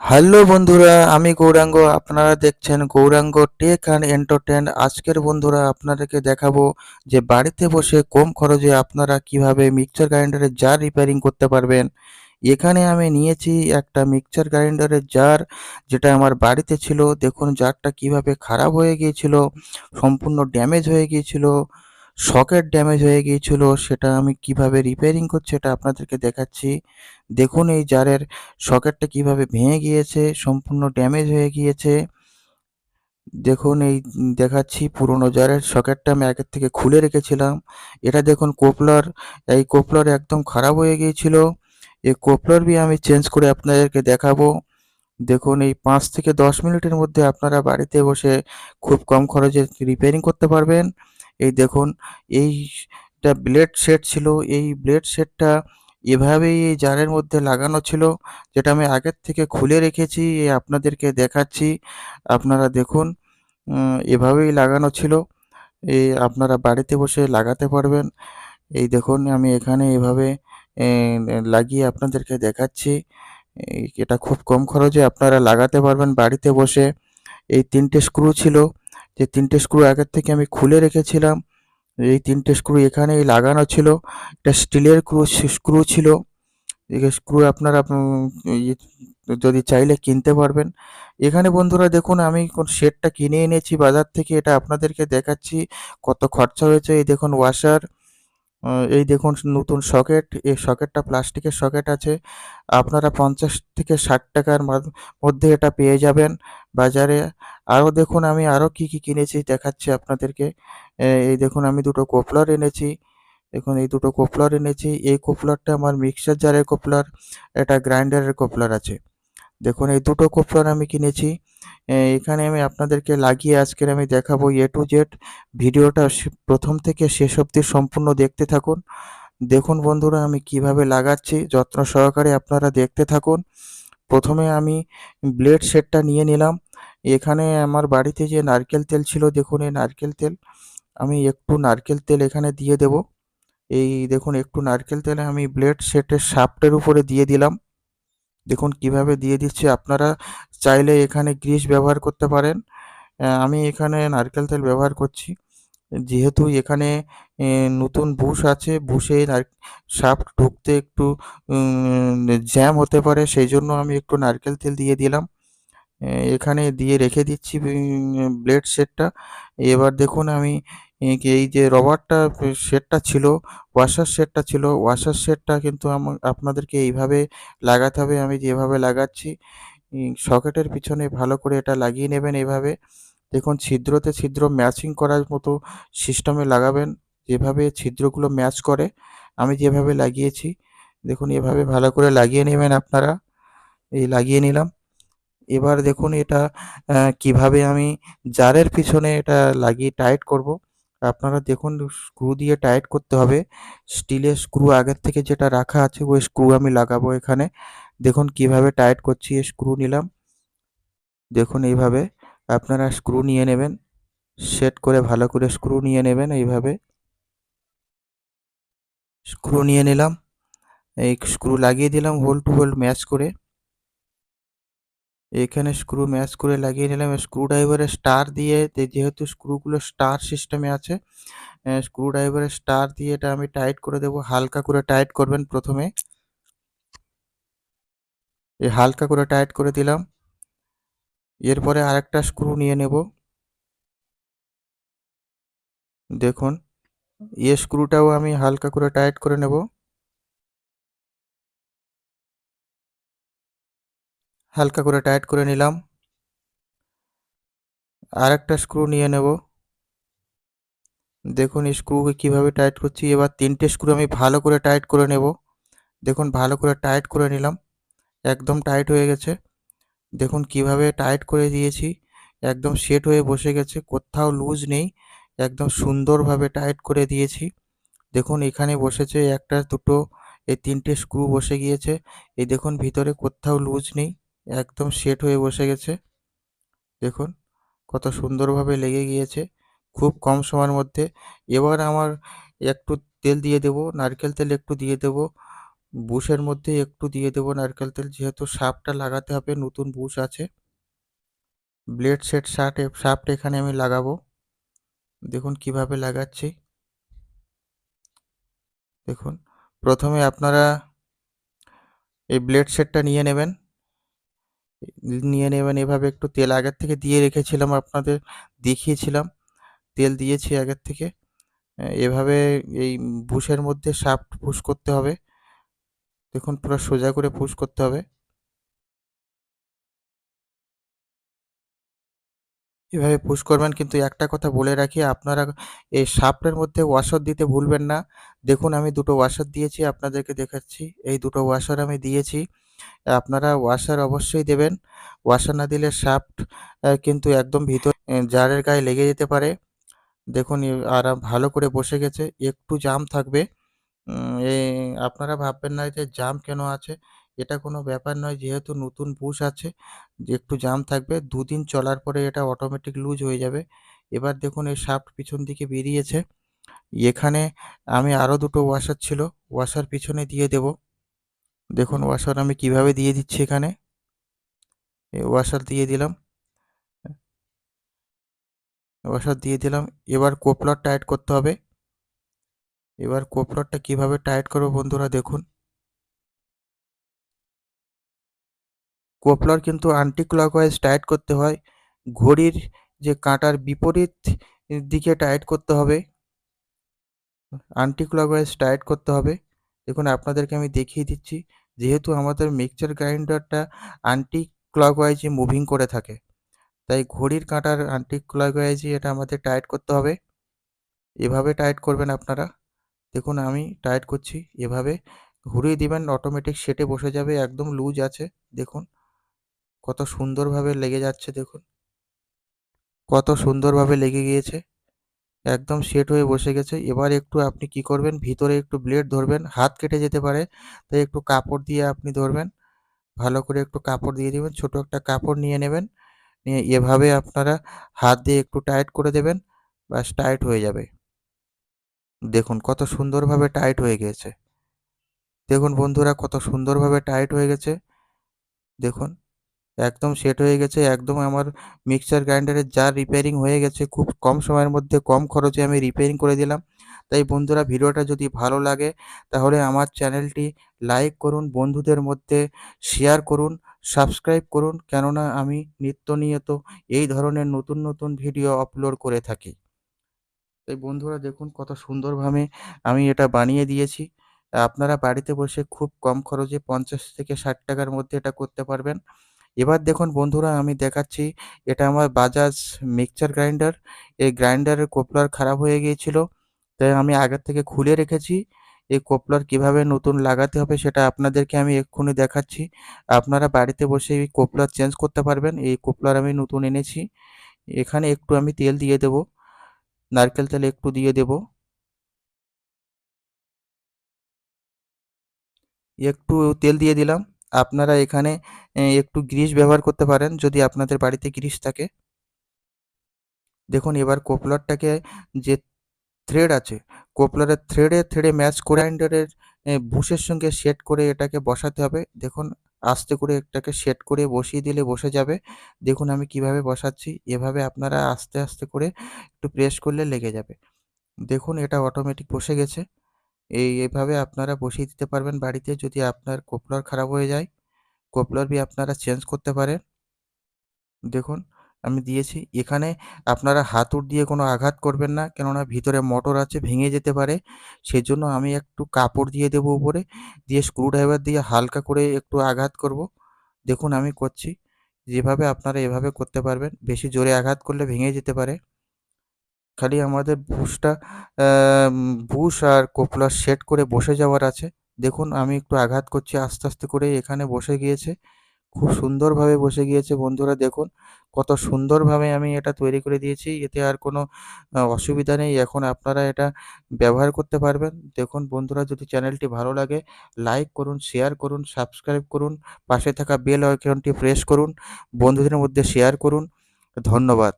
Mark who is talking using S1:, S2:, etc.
S1: Hello বন্ধুরা, আমি গৌরাঙ্গ। আপনারা দেখছেন গৌরাঙ্গ টেক অ্যান্ড এন্টারটেন। আজকের বন্ধুরা আপনাদেরকে দেখাবো যে বাড়িতে বসে কম খরচে আপনারা কিভাবে মিক্সচার গ্রাইন্ডারের জার রিপেয়ারিং করতে পারবেন। এখানে আমি নিয়েছি একটা মিক্সচার গ্রাইন্ডারের জার, যেটা আমার বাড়িতে ছিল। দেখুন জারটা কিভাবে খারাপ হয়ে গিয়েছিল, সম্পূর্ণ ড্যামেজ হয়ে গিয়েছিল, সকেট ড্যামেজ হয়ে গিয়েছিল। সেটা আমি কিভাবে রিপেয়ারিং করছি এটা আপনাদেরকে দেখাচ্ছি। দেখুন এই জারের সকেটটা কিভাবে ভেঙে গিয়েছে, সম্পূর্ণ ড্যামেজ হয়ে গিয়েছে। দেখুন এই দেখাচ্ছি পুরনো জারের সকেটটা আমি আগের থেকে খুলে রেখেছিলাম। এটা দেখুন কোপলার, এই কোপলার একদম খারাপ হয়ে গিয়েছিল। এই কোপলার বি আমি চেঞ্জ করে আপনাদেরকে দেখাবো। দেখুন এই 5 থেকে 10 মিনিটের মধ্যে আপনারা বাড়িতে বসে খুব কম খরচে রিপেয়ারিং করতে পারবেন। এই দেখুন এইটা ব্লেড সেট ছিল। এই ব্লেড সেটটা এভাবেই এই জারের মধ্যে লাগানো ছিল, যেটা আমি আগের থেকে খুলে রেখেছি। আপনাদেরকে দেখাচ্ছি। আপনারা দেখুন এভাবেই লাগানো ছিল। আপনারা বাড়িতে বসে লাগাতে পারবেন। এই দেখুন আমি এখানে এভাবে লাগিয়ে আপনাদেরকে দেখাচ্ছি। এটা খুব কম খরচে আপনারা লাগাতে পারবেন বাড়িতে বসে। এই ৩ টে স্ক্রু ছিল, যে ৩ টে স্ক্রু আগের থেকে আমি খুলে রেখেছিলাম। এই ৩ টে স্ক্রু এখানেই লাগানো ছিল। এটা স্টিলের স্ক্রু ছিল। এই স্ক্রু আপনারা ই যদি চাইলে কিনতে পারবেন। এখানে বন্ধুরা দেখুন আমি সেটটা কিনে এনেছি বাজার থেকে। এটা আপনাদেরকে দেখাচ্ছি কত খরচা হয়েছে। এই দেখুন ওয়াশার, এই দেখুন নতুন সকেট। এই সকেটটা প্লাস্টিকের সকেট আছে। আপনারা ৫০ থেকে ৬০ টাকার মধ্যে এটা পেয়ে যাবেন বাজারে। আরও দেখুন আমি আরও কি কিনেছি দেখাচ্ছি আপনাদেরকে। এই দেখুন আমি ২ টো কোপলার এনেছি। দেখুন এই ২ টো কোপলার এনেছি। এই কোপলারটা আমার মিক্সার জারের কোপলার, এটা গ্রাইন্ডারের কোপলার আছে। দেখুন এই ২ টো কোপলার আমি কিনেছি। এখানে আমি আপনাদেরকে লাগিয়ে আজকের আমি দেখাবো A to Z। ভিডিওটা প্রথম থেকে শেষ অবধি সম্পূর্ণ দেখতে থাকুন। দেখুন বন্ধুরা আমি কিভাবে লাগাচ্ছি, যত্ন সহকারে আপনারা দেখতে থাকুন। প্রথমে আমি ব্লেড সেটটা নিয়ে নিলাম। এখানে আমার বাড়িতে যে নারকেল তেল ছিল, দেখুন এই নারকেল তেল, আমি একটু নারকেল তেল এখানে দিয়ে দেব। এই দেখুন একটু নারকেল তেল আমি ব্লেড সেটের শাফটের উপরে দিয়ে দিলাম। দেখুন কিভাবে দিয়ে দিচ্ছি। আপনারা চাইলে এখানে গ্রিস ব্যবহার করতে পারেন। আমি এখানে নারকেল তেল ব্যবহার করছি। যেহেতু এখানে নতুন বুশ আছে, বুশে শাফট ঢুকতে একটু জ্যাম হতে পারে, সেইজন্য আমি একটু নারকেল তেল দিয়ে দিলাম। এখানে দিয়ে রেখে দিচ্ছি ব্লেড সেটটা। এবার দেখুন আমি এই যে রবারটা সেটটা ছিল, ওয়াশার সেটটা ছিল, ওয়াশার সেটটা কিন্তু আপনাদেরকে এইভাবে লাগাতে হবে আমি যেভাবে লাগাচ্ছি। সকেটের পিছনে ভালো করে এটা লাগিয়ে নেবেন এভাবে। দেখুন ছিদ্রতে ছিদ্র ম্যাচিং করার মতো সিস্টেমে লাগাবেন, যেভাবে ছিদ্রগুলো ম্যাচ করে। আমি যেভাবে লাগিয়েছি, দেখুন এভাবে ভালো করে লাগিয়ে নেবেন আপনারা। এই লাগিয়ে নিলাম। এবার দেখুন এটা কিভাবে আমি জারের পিছনে এটা লাগিয়ে টাইট করব। আপনারা দেখুন স্ক্রু দিয়ে টাইট করতে হবে। স্টিলের স্ক্রু আগের থেকে যেটা রাখা আছে ওই স্ক্রু আমি লাগাবো এখানে। দেখুন কিভাবে টাইট করছি। স্ক্রু নিলাম। দেখুন এইভাবে আপনারা স্ক্রু নিয়ে নেবেন। সেট করে ভালো করে স্ক্রু নিয়ে নেবেন এইভাবে। স্ক্রু নিয়ে নিলাম। এই স্ক্রু লাগিয়ে দিলাম হোল টু হোল ম্যাচ করে। এখানে স্ক্রু ম্যাচ করে লাগিয়ে নিলাম। স্ক্রুড্রাইভারের স্টার দিয়ে, যেহেতু স্ক্রুগুলো স্টার সিস্টেমে আছে, স্ক্রুড্রাইভারের স্টার দিয়ে এটা আমি টাইট করে দেবো। হালকা করে টাইট করবেন প্রথমে। এই হালকা করে টাইট করে দিলাম। এরপরে আরেকটা স্ক্রু নিয়ে নেব। দেখুন এই স্ক্রুটাও আমি হালকা করে টাইট করে নেব। হালকা করে টাইট করে নিলাম। আরেকটা স্ক্রু নিয়ে নেব। দেখুন স্ক্রুকে কিভাবে টাইট করছি। এবার ৩ টে স্ক্রু আমি ভালো করে টাইট করে নেব। দেখুন ভালো করে টাইট করে নিলাম। একদম টাইট হয়ে গেছে। দেখুন কিভাবে টাইট করে দিয়েছি। একদম সেট হয়ে বসে গেছে। কোত্থাও লুজ নেই। একদম সুন্দরভাবে টাইট করে দিয়েছি। দেখুন এখানে বসেছে ১ টা ২ টো, এই ৩ টে স্ক্রু বসে গিয়েছে। এই দেখুন ভিতরে কোত্থাও লুজ নেই। একদম সেট হয়ে বসে গেছে। দেখুন কত সুন্দরভাবে লেগে গিয়েছে খুব কম সময়ের মধ্যে। এবার আমার একটু তেল দিয়ে দেব, নারকেল তেল একটু দিয়ে দেব। বুশের মধ্যে একটু দিয়ে দেবো নারকেল তেল, যেহেতু শাফটটা লাগাতে হবে, নতুন বুশ আছে। ব্লেড সেট শাফট এখানে আমি লাগাবো। দেখুন কিভাবে লাগাচ্ছি। দেখুন, প্রথমে আপনারা এই ব্লেড সেটটা নিয়ে নেবেন এভাবে। একটু তেল আগের থেকে দিয়ে রেখেছিলাম, আপনাদের দেখিয়েছিলাম। তেল দিয়েছি আগের থেকে। এভাবে এই বুশের মধ্যে শাফট পুশ করতে হবে। দেখুন পুরো সোজা করে পুশ করতে হবে। এভাবে পুশ করবেন, কিন্তু একটা কথা বলে রাখি, আপনারা এই শাফটের মধ্যে ওয়াশার দিতে ভুলবেন না। দেখুন আমি দুটো ওয়াশার দিয়েছি, আপনাদেরকে দেখাচ্ছি। এই দুটো ওয়াশার আমি দিয়েছি। আপনারা ওয়াশার অবশ্যই দেবেন। ওয়াশার না দিলে শাফট কিন্তু একদম ভিতর জারের গায়ে লেগে যেতে পারে। দেখুন আর ভালো করে বসে গেছে। একটু জাম থাকবে। আপনারা ভাববেন না যে জাম কেন আছে? এটা কোনো ব্যাপার নয়, যেহেতু নতুন বুশ আছে, যে একটু জাম থাকবে। ২ দিন চলার পরে এটা অটোমেটিক লুজ হয়ে যাবে। এবার দেখুন এই শাফট পিছন দিকে বেরিয়েছে। এখানে আমি আরও দুটো ওয়াশার ছিল, ওয়াশার পিছনে দিয়ে দেব। দেখুন ওয়াশার আমি কিভাবে দিয়ে দিচ্ছি এখানে। ওয়াশার দিয়ে দিলাম, ওয়াশার দিয়ে দিলাম। এবার কোপলার টাইট করতে হবে। এবার কোপলারটা কিভাবে টাইট করব বন্ধুরা দেখুন। কোপলার কিন্তু অ্যান্টি ক্লকওয়াইজ টাইট করতে হয়। ঘড়ির যে কাঁটার বিপরীত দিকে টাইট করতে হবে। অ্যান্টি ক্লকওয়াইজ টাইট করতে হবে। দেখুন আপনাদেরকে আমি দেখিয়ে দিচ্ছি। যেহেতু আমাদের মিক্সচার গ্রাইন্ডারটা অ্যান্টি ক্লকওয়াইজে মুভিং করে থাকে, তাই ঘড়ির কাঁটার অ্যান্টি ক্লকওয়াইজে এটা আমাদের টাইট করতে হবে। এভাবে টাইট করবেন আপনারা। দেখুন আমি টাইট করছি এভাবে। ঘুরিয়ে দিবেন, অটোমেটিক সেটে বসে যাবে। একদম লুজ আছে। দেখুন কত সুন্দরভাবে লেগে যাচ্ছে। দেখুন কত সুন্দরভাবে লেগে গিয়েছে। একদম সেট হয়ে বসে গেছে। এবার একটু আপনি কি করবেন, ভিতরে একটু ব্লেড ধরবেন, হাত কেটে যেতে পারে। তাই একটু কাপড় দিয়ে আপনি ধরবেন। ভালো করে একটু কাপড় দিয়ে দিবেন। ছোট একটা কাপড় নিয়ে নেবেন। নিয়ে এভাবে আপনারা হাত দিয়ে একটু টাইট করে দেবেন। ব্যাস টাইট হয়ে যাবে। দেখুন কত সুন্দরভাবে টাইট হয়ে গিয়েছে। দেখুন বন্ধুরা কত সুন্দরভাবে টাইট হয়ে গেছে। দেখুন একদম সেট হয়ে গেছে। একদম আমার মিক্সচার গ্রাইন্ডারের জার রিপেয়ারিং হয়ে গেছে। খুব কম সময়ের মধ্যে কম খরচে আমি রিপেয়ারিং করে দিলাম। তাই বন্ধুরা ভিডিওটা যদি ভালো লাগে তাহলে আমার চ্যানেলটি লাইক করুন, বন্ধুদের মধ্যে শেয়ার করুন, সাবস্ক্রাইব করুন। কেননা আমি নিত্য নিয়ত এই ধরনের নতুন নতুন ভিডিও আপলোড করে থাকি। তাই বন্ধুরা দেখুন কত সুন্দরভাবে আমি এটা বানিয়ে দিয়েছি। আপনারা বাড়িতে বসে খুব কম খরচে ৫০ থেকে ৬০ টাকার মধ্যে এটা করতে পারবেন। এবার দেখুন বন্ধুরা আমি দেখাচ্ছি, এটা আমার বাজাজ মিক্সচার গ্রাইন্ডার। এই গ্রাইন্ডারের কোপলার খারাপ হয়ে গিয়েছিল। তাই আমি আগের থেকে খুলে রেখেছি। এই কোপলার কিভাবে নতুন লাগাতে হবে সেটা আপনাদেরকে আমি এক্ষুনি দেখাচ্ছি। আপনারা বাড়িতে বসে এই কোপলার চেঞ্জ করতে পারবেন। এই কোপলার আমি নতুন এনেছি। এখানে একটু আমি তেল দিয়ে দেব। নারকেল তেল একটু দিয়ে দেব। একটু তেল দিয়ে দিলাম। আপনারা এখানে একটু গ্রিস ব্যবহার করতে পারেন যদি আপনাদের বাড়িতে গ্রিস থাকে। দেখুন এবার কোপলারটাকে, যে থ্রেড আছে, কোপলারের থ্রেডে ম্যাচ করে গ্রাইন্ডারের বুশের সঙ্গে সেট করে এটাকে বসাতে হবে। দেখুন আস্তে করে এটাকে সেট করে বসিয়ে দিলে বসে যাবে। দেখুন আমি কিভাবে বসাচ্ছি। এভাবে আপনারা আস্তে আস্তে করে একটু প্রেস করলে লেগে যাবে। দেখুন এটা অটোমেটিক বসে গেছে। এভাবে আপনারা বসিয়ে দিতে পারবেন বাড়িতে। যদি আপনার কোপলার খারাপ হয়ে যায়, কোপলার বি আপনারা চেঞ্জ করতে পারেন। দেখুন আমি দিয়েছি। এখানে আপনারা হাতুড় দিয়ে কোনো আঘাত করবেন না, কেননা ভিতরে মোটর আছে, ভেঙে যেতে পারে। সেজন্য আমি একটু কাপড় দিয়ে দেবো উপরে, দিয়ে স্ক্রুড্রাইভার দিয়ে হালকা করে একটু আঘাত করব। দেখুন আমি করছি। যেভাবে আপনারা এভাবে করতে পারবেন। বেশি জোরে আঘাত করলে ভেঙে যেতে পারে। খালি আমাদের বুশ আর কোপলার সেট করে বসে যাওয়ার আছে। দেখুন আমি একটু আঘাত করছি আস্তে আস্তে করে, এখানে বসে গিয়েছে। খুব সুন্দরভাবে বসে গিয়েছে বন্ধুরা। দেখুন কত সুন্দরভাবে আমি এটা তৈরি করে দিয়েছি। এতে আর কোনো অসুবিধা নেই। এখন আপনারা এটা ব্যবহার করতে পারবেন। দেখুন বন্ধুরা যদি চ্যানেলটি ভালো লাগে লাইক করুন, শেয়ার করুন, সাবস্ক্রাইব করুন। পাশে থাকা বেল আইকনটি প্রেস করুন। বন্ধুদের মধ্যে শেয়ার করুন। ধন্যবাদ।